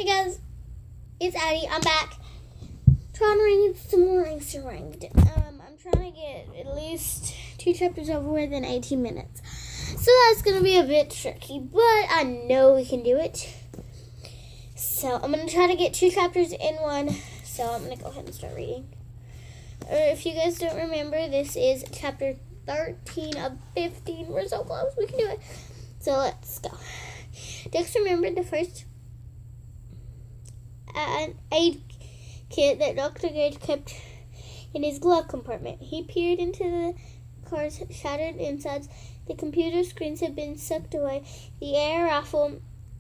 Hey guys, it's Addie. I'm back. Trying to read some more Extra Ranked. I'm trying to get at least 2 chapters over with in 18 minutes. So that's going to be a bit tricky, but I know we can do it. So I'm going to try to get 2 chapters in one. So I'm going to go ahead and start reading. If you guys don't remember, this is chapter 13 of 15. We're so close. We can do it. So let's go. Dex remembered the first aid kit that Dr. Gage kept in his glove compartment. He peered into the car's shattered insides. The computer screens had been sucked away. The air rifle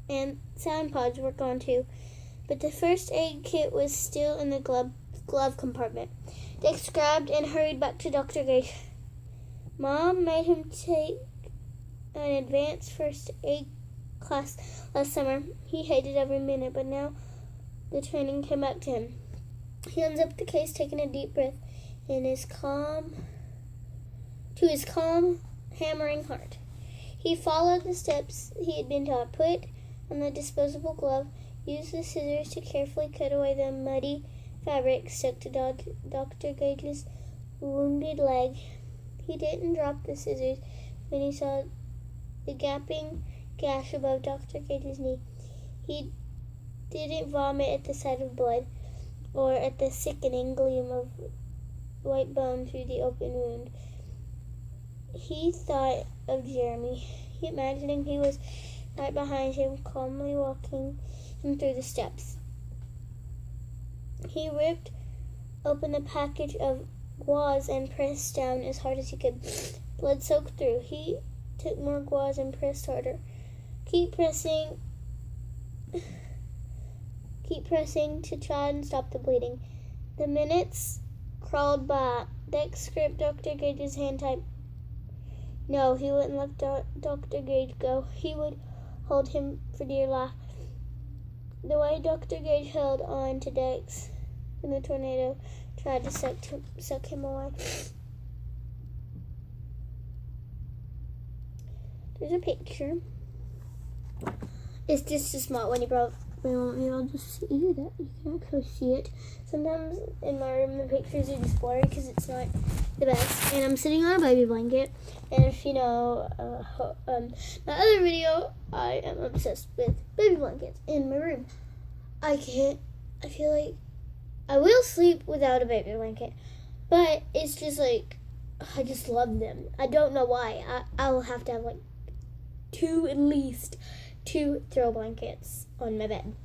and sound pods were gone too. But the first aid kit was still in the glove compartment. Dex grabbed and hurried back to Dr. Gage. Mom made him take an advanced first aid class last summer. He hated every minute, but now the training came back to him. He unzipped the case, taking a deep breath in his calm, hammering heart. He followed the steps he had been taught. Put on the disposable glove, used the scissors to carefully cut away the muddy fabric stuck to Dr. Gage's wounded leg. He didn't drop the scissors when he saw the gaping gash above Dr. Gage's knee. He didn't vomit at the sight of blood or at the sickening gleam of white bone through the open wound. He thought of Jeremy, imagining he was right behind him, calmly walking him through the steps. He ripped open a package of gauze and pressed down as hard as he could. Blood soaked through. He took more gauze and pressed harder. Keep pressing to try and stop the bleeding. The minutes crawled by. Dex gripped Dr. Gage's hand tight. No, he wouldn't let Dr. Gage go. He would hold him for dear life. The way Dr. Gage held on to Dex when the tornado tried to suck him away. There's a picture. It's just a small one. We won't be able to see that. You can actually see it. Sometimes in my room the pictures are just blurry because it's not the best. And I'm sitting on a baby blanket. And if you know my other video, I am obsessed with baby blankets in my room. I feel like I will sleep without a baby blanket. But it's just like, I just love them. I don't know why. I will have to have like at least two throw blankets on my bed.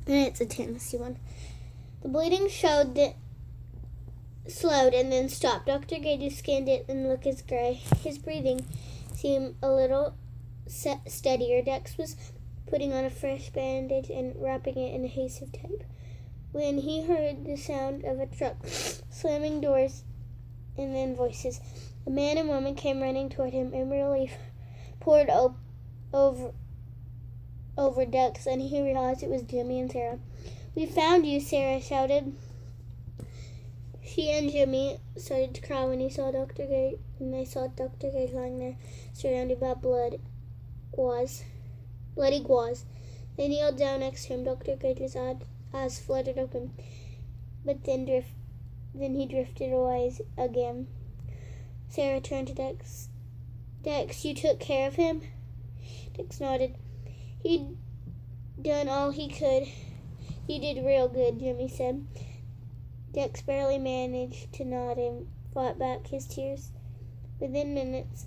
And it's a Tennessee one. The bleeding slowed and then stopped. Dr. Gage scanned it and looked as gray. His breathing seemed a little steadier. Dex was putting on a fresh bandage and wrapping it in adhesive tape when he heard the sound of a truck slamming doors and then voices. A man and woman came running toward him, and relief poured over Dex, and he realized it was Jimmy and Sarah. We found you, Sarah shouted. She and Jimmy started to cry when they saw Dr. Gage lying there, surrounded by bloody gauze. They kneeled down next to him. Dr. Gage's eyes fluttered open, but then he drifted away again. Sarah turned to Dex. Dex, you took care of him? Dex nodded. He'd done all he could. You did real good, Jimmy said. Dex barely managed to nod and fought back his tears. Within minutes,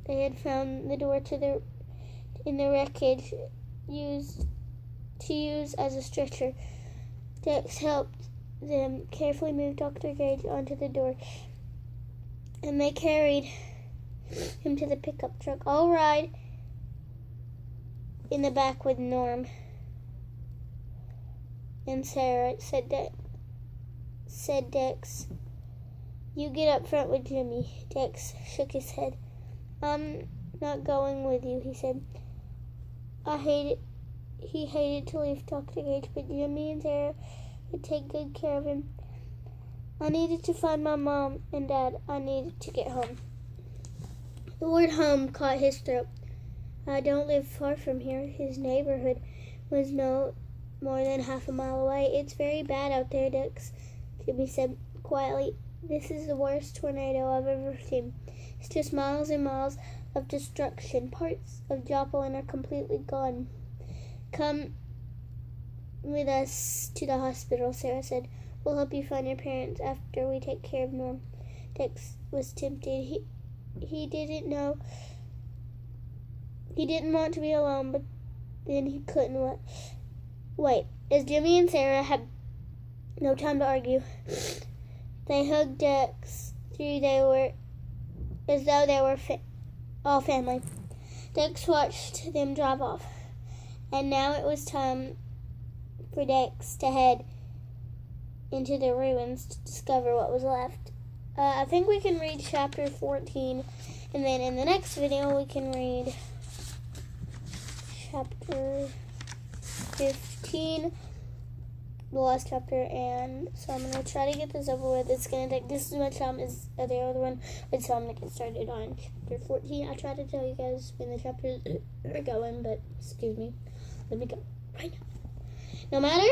they had found the door in the wreckage used as a stretcher. Dex helped them carefully move Dr. Gage onto the door, and they carried him to the pickup truck. I'll ride in the back with Norm and Sarah, said Dex. You get up front with Jimmy. Dex shook his head. I'm not going with you, he said. He hated to leave Dr. Gage, but Jimmy and Sarah would take good care of him. I needed to find my mom and dad. I needed to get home. The word home caught his throat. I don't live far from here. His neighborhood was more than half a mile away. It's very bad out there, Dex, Jimmy said quietly. This is the worst tornado I've ever seen. It's just miles and miles of destruction. Parts of Joplin are completely gone. Come with us to the hospital, Sarah said. We'll help you find your parents after we take care of Norm. Dex was tempted. He didn't know. He didn't want to be alone, but then he couldn't wait. As Jimmy and Sarah had no time to argue, they hugged Dex as though they were all family. Dex watched them drive off, and now it was time for Dex to head into the ruins to discover what was left. I think we can read chapter 14, and then in the next video we can read chapter 15, the last chapter, and so I'm going to try to get this over with. It's going to take just as much time as the other one, but so I'm going to get started on chapter 14. I try to tell you guys when the chapters are going, but excuse me. Let me go right now. No matter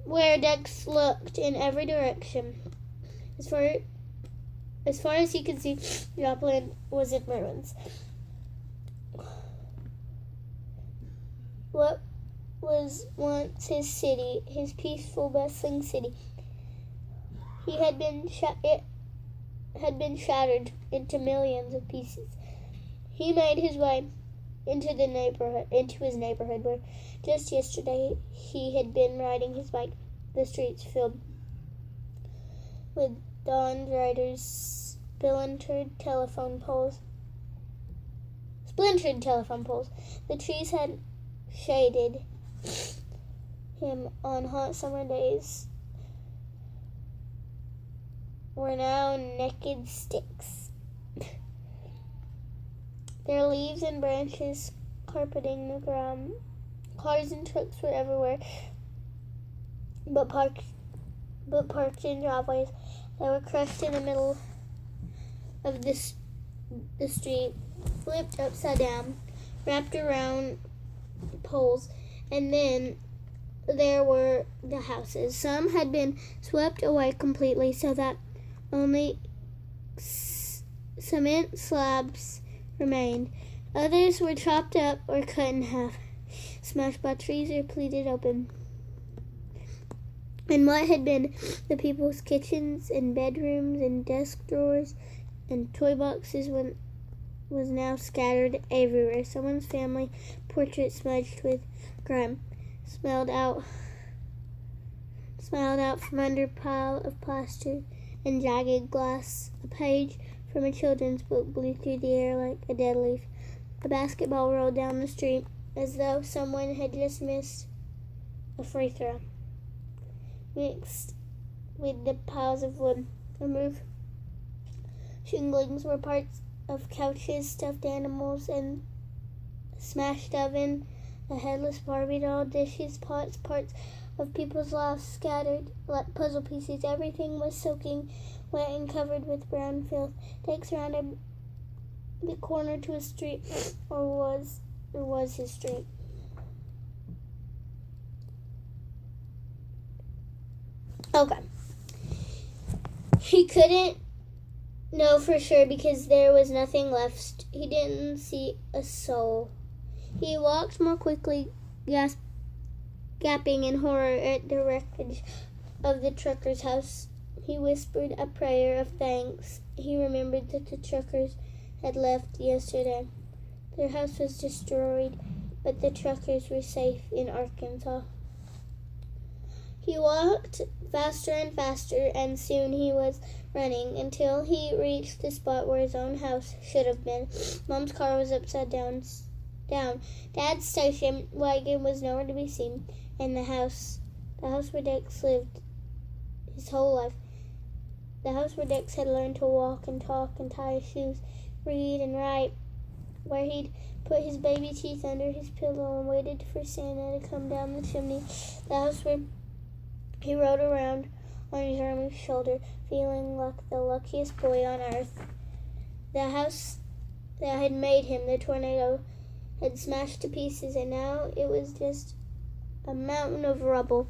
where Dex looked in every direction, as far as he could see, Joplin was in ruins. What was once his city, his peaceful, bustling city, it had been shattered into millions of pieces. He made his way into his neighborhood, where just yesterday he had been riding his bike. The streets filled with dawned riders, splintered telephone poles. The trees had shaded him on hot summer days were now naked sticks, their leaves and branches carpeting the ground. Cars and trucks were everywhere, but parked in driveways. They were crushed in the middle of the street, flipped upside down, wrapped around poles, and then there were the houses. Some had been swept away completely so that only cement slabs remained. Others were chopped up or cut in half, smashed by trees or pleated open. And what had been the people's kitchens and bedrooms and desk drawers and toy boxes was now scattered everywhere. Someone's family portrait smudged with grime smiled out from under a pile of plaster and jagged glass. A page from a children's book blew through the air like a dead leaf. A basketball rolled down the street as though someone had just missed a free throw. Mixed with the piles of wood and roof shinglings were parts of couches, stuffed animals, and a smashed oven, a headless Barbie doll, dishes, pots, parts of people's lives scattered like puzzle pieces. Everything was soaking wet and covered with brown filth. Dex rounded the corner to a street, or was his street. Okay. He couldn't know for sure because there was nothing left. He didn't see a soul. He walked more quickly, gasping in horror at the wreckage of the trucker's house. He whispered a prayer of thanks. He remembered that the truckers had left yesterday. Their house was destroyed, but the truckers were safe in Arkansas. He walked faster and faster, and soon he was running until he reached the spot where his own house should have been. Mom's car was upside down. Dad's station wagon was nowhere to be seen, and the house where Dex lived his whole life, the house where Dex had learned to walk and talk and tie his shoes, read and write, where he'd put his baby teeth under his pillow and waited for Santa to come down the chimney, the house where he rode around on his arm's shoulder, feeling like the luckiest boy on earth. The house that had made him, the tornado had smashed to pieces, and now it was just a mountain of rubble.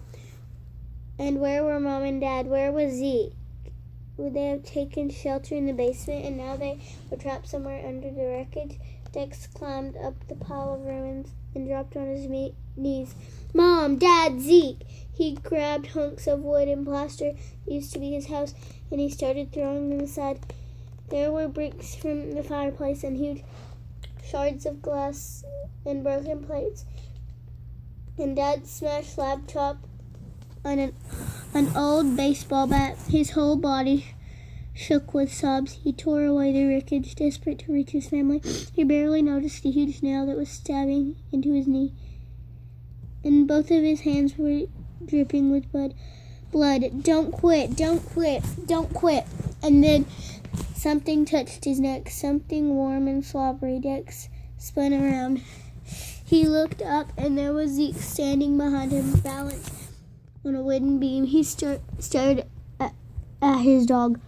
And where were Mom and Dad? Where was Zeke? Would they have taken shelter in the basement, and now they were trapped somewhere under the wreckage? Dex climbed up the pile of ruins and dropped on his knees. Mom, Dad, Zeke! He grabbed hunks of wood and plaster that used to be his house, and he started throwing them aside. There were bricks from the fireplace and huge shards of glass and broken plates. And Dad smashed laptop on an old baseball bat. His whole body shook with sobs. He tore away the wreckage, desperate to reach his family. He barely noticed a huge nail that was stabbing into his knee, and both of his hands were dripping with blood. Don't quit, don't quit, don't quit. And then something touched his neck, something warm and slobbery. Dex spun around. He looked up, and there was Zeke standing behind him, balanced on a wooden beam. He stared at his dog.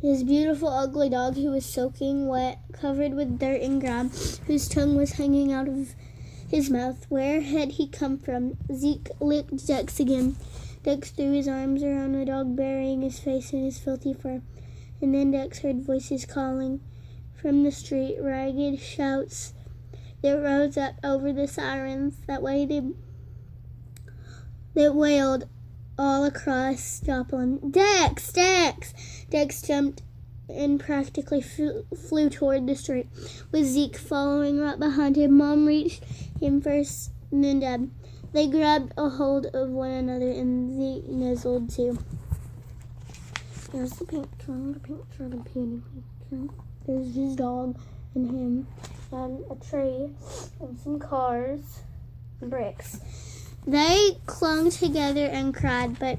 His beautiful, ugly dog, who was soaking wet, covered with dirt and grime, whose tongue was hanging out of his mouth. Where had he come from? Zeke licked Dex again. Dex threw his arms around the dog, burying his face in his filthy fur. And then Dex heard voices calling from the street, ragged shouts that rose up over the sirens that wailed all across Joplin. Dex! Dex! Dex jumped and practically flew toward the street, with Zeke following right behind him. Mom reached him first, and then Dad. They grabbed a hold of one another, and Zeke nuzzled too. There's the picture, the painting picture. There's his dog and him, and a tree, and some cars, and bricks. They clung together and cried, but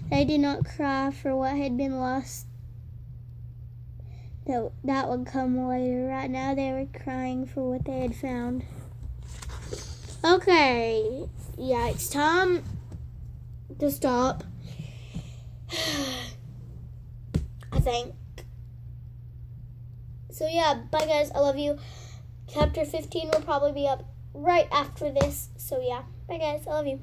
they did not cry for what had been lost. That would come later. Right now they were crying for what they had found. Okay, yeah, it's time to stop. I think. So yeah, bye guys, I love you. Chapter 15 will probably be up right after this. So yeah, bye guys, I love you.